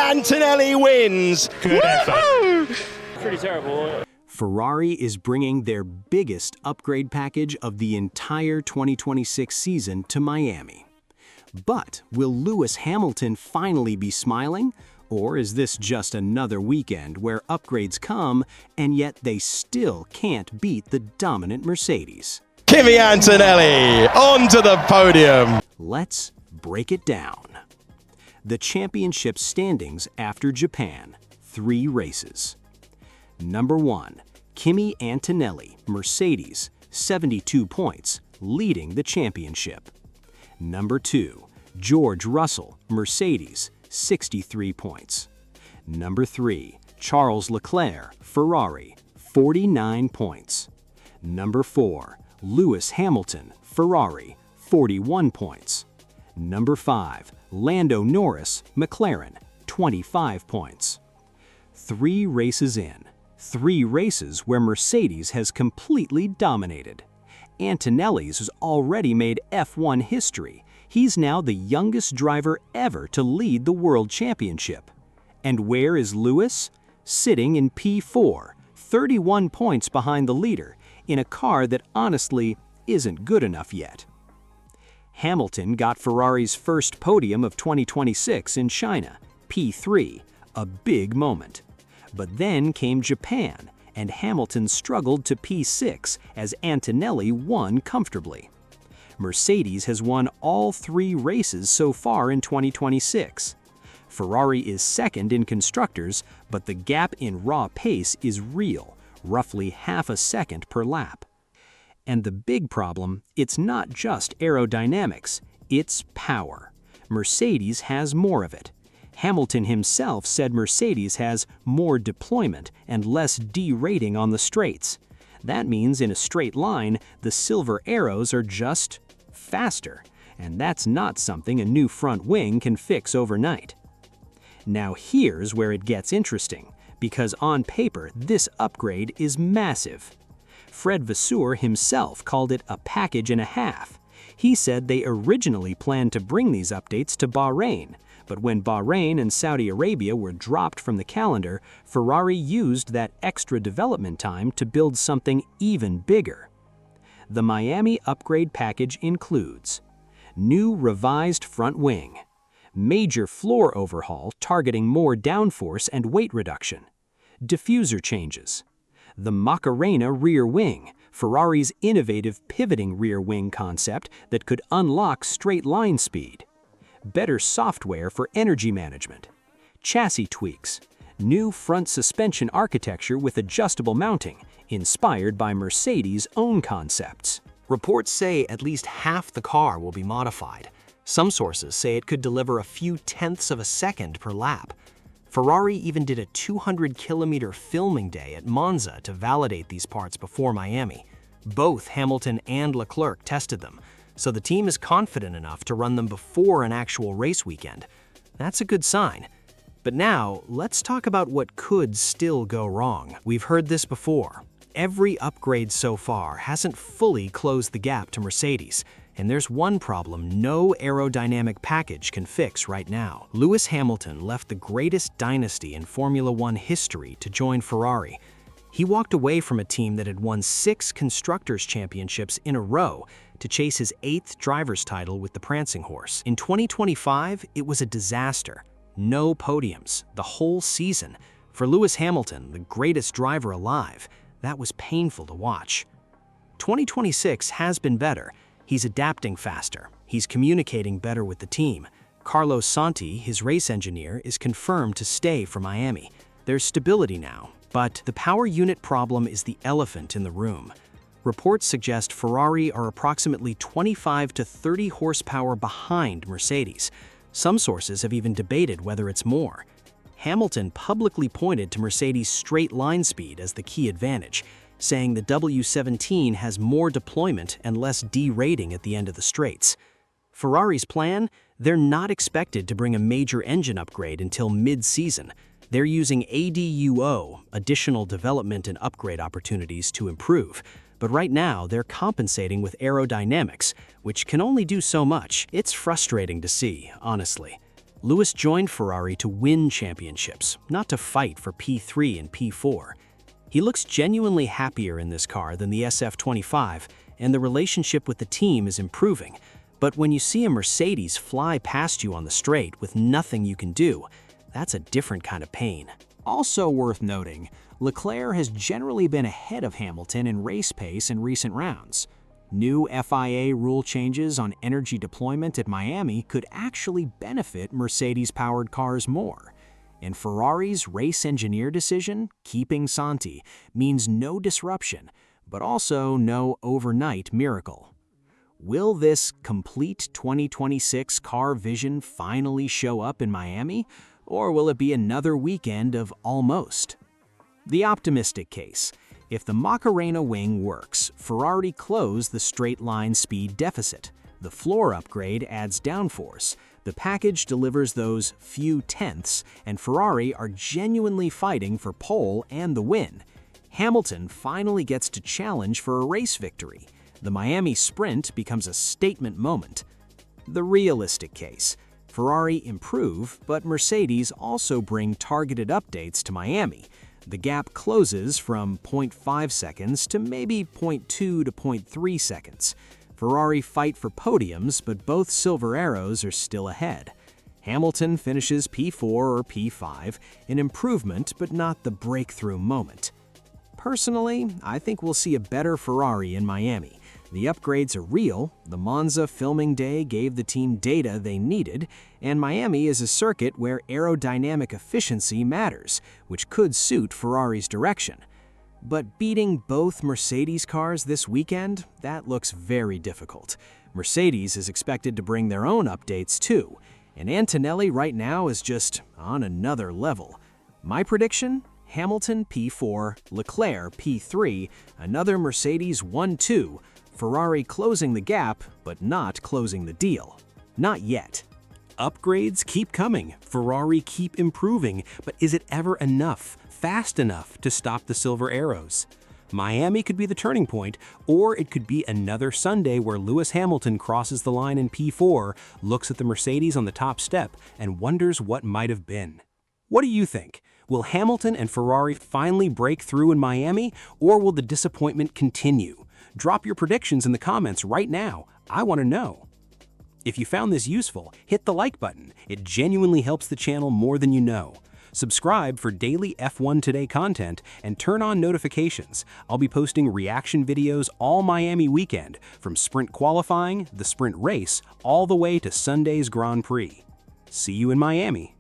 Antonelli wins. Good effort. Pretty terrible. Ferrari is bringing their biggest upgrade package of the entire 2026 season to Miami. But will Lewis Hamilton finally be smiling? Or is this just another weekend where upgrades come and yet they still can't beat the dominant Mercedes? Kimi Antonelli onto the podium. Let's break it down. The championship standings after Japan, 3 races. Number 1, Kimi Antonelli, Mercedes, 72 points, leading the championship. Number 2, George Russell, Mercedes, 63 points. Number 3, Charles Leclerc, Ferrari, 49 points. Number 4, Lewis Hamilton, Ferrari, 41 points. Number 5, Lando Norris, McLaren, 25 points. 3 races in, 3 races where Mercedes has completely dominated. Antonelli's has already made F1 history. He's now the youngest driver ever to lead the World Championship. And where is Lewis? Sitting in P4, 31 points behind the leader, in a car that honestly isn't good enough yet. Hamilton got Ferrari's first podium of 2026 in China, P3, a big moment. But then came Japan, and Hamilton struggled to P6 as Antonelli won comfortably. Mercedes has won all 3 races so far in 2026. Ferrari is second in constructors, but the gap in raw pace is real, roughly half a second per lap. And the big problem, it's not just aerodynamics, it's power. Mercedes has more of it. Hamilton himself said Mercedes has more deployment and less derating on the straights. That means in a straight line, the silver arrows are just faster, and that's not something a new front wing can fix overnight. Now here's where it gets interesting, because on paper this upgrade is massive. Fred Vasseur himself called it a package and a half. He said they originally planned to bring these updates to Bahrain, but when Bahrain and Saudi Arabia were dropped from the calendar, Ferrari used that extra development time to build something even bigger. The Miami upgrade package includes new revised front wing, major floor overhaul targeting more downforce and weight reduction, diffuser changes, the Macarena rear wing, Ferrari's innovative pivoting rear wing concept that could unlock straight line speed, better software for energy management, chassis tweaks, new front suspension architecture with adjustable mounting, inspired by Mercedes' own concepts. Reports say at least half the car will be modified. Some sources say it could deliver a few tenths of a second per lap. Ferrari even did a 200-kilometer filming day at Monza to validate these parts before Miami. Both Hamilton and Leclerc tested them, so the team is confident enough to run them before an actual race weekend. That's a good sign. But now, let's talk about what could still go wrong. We've heard this before. Every upgrade so far hasn't fully closed the gap to Mercedes, and there's one problem no aerodynamic package can fix right now. Lewis Hamilton left the greatest dynasty in Formula One history to join Ferrari. He walked away from a team that had won 6 Constructors' Championships in a row to chase his 8th driver's title with the Prancing Horse. In 2025, it was a disaster. No podiums, the whole season. For Lewis Hamilton, the greatest driver alive, that was painful to watch. 2026 has been better. He's adapting faster. He's communicating better with the team. Carlos Santi, his race engineer, is confirmed to stay for Miami. There's stability now, but the power unit problem is the elephant in the room. Reports suggest Ferrari are approximately 25 to 30 horsepower behind Mercedes. Some sources have even debated whether it's more. Hamilton publicly pointed to Mercedes' straight line speed as the key advantage, saying the W17 has more deployment and less derating at the end of the straights. Ferrari's plan? They're not expected to bring a major engine upgrade until mid-season. They're using ADUO, additional development and upgrade opportunities, to improve. But right now, they're compensating with aerodynamics, which can only do so much. It's frustrating to see, honestly. Lewis joined Ferrari to win championships, not to fight for P3 and P4. He looks genuinely happier in this car than the SF25, and the relationship with the team is improving. But when you see a Mercedes fly past you on the straight with nothing you can do, that's a different kind of pain. Also worth noting, Leclerc has generally been ahead of Hamilton in race pace in recent rounds. New FIA rule changes on energy deployment at Miami could actually benefit Mercedes-powered cars more. And Ferrari's race engineer decision, keeping Santi, means no disruption, but also no overnight miracle. Will this complete 2026 car vision finally show up in Miami, or will it be another weekend of almost? The optimistic case. If the Macarena wing works, Ferrari close the straight-line speed deficit. The floor upgrade adds downforce. The package delivers those few tenths, and Ferrari are genuinely fighting for pole and the win. Hamilton finally gets to challenge for a race victory. The Miami sprint becomes a statement moment. The realistic case. Ferrari improve, but Mercedes also bring targeted updates to Miami. The gap closes from 0.5 seconds to maybe 0.2 to 0.3 seconds. Ferrari fight for podiums, but both silver arrows are still ahead. Hamilton finishes P4 or P5, an improvement but not the breakthrough moment. Personally, I think we'll see a better Ferrari in Miami. The upgrades are real, the Monza filming day gave the team data they needed, and Miami is a circuit where aerodynamic efficiency matters, which could suit Ferrari's direction. But beating both Mercedes cars this weekend, that looks very difficult. Mercedes is expected to bring their own updates too, and Antonelli right now is just on another level. My prediction? Hamilton P4, Leclerc P3, another Mercedes 1-2, Ferrari closing the gap, but not closing the deal. Not yet. Upgrades keep coming, Ferrari keep improving, but is it ever enough, fast enough to stop the silver arrows? Miami could be the turning point, or it could be another Sunday where Lewis Hamilton crosses the line in P4, looks at the Mercedes on the top step, and wonders what might have been. What do you think? Will Hamilton and Ferrari finally break through in Miami, or will the disappointment continue? Drop your predictions in the comments right now. I want to know. If you found this useful, hit the like button. It genuinely helps the channel more than you know. Subscribe for daily F1 Today content and turn on notifications. I'll be posting reaction videos all Miami weekend, from sprint qualifying, the sprint race, all the way to Sunday's Grand Prix. See you in Miami.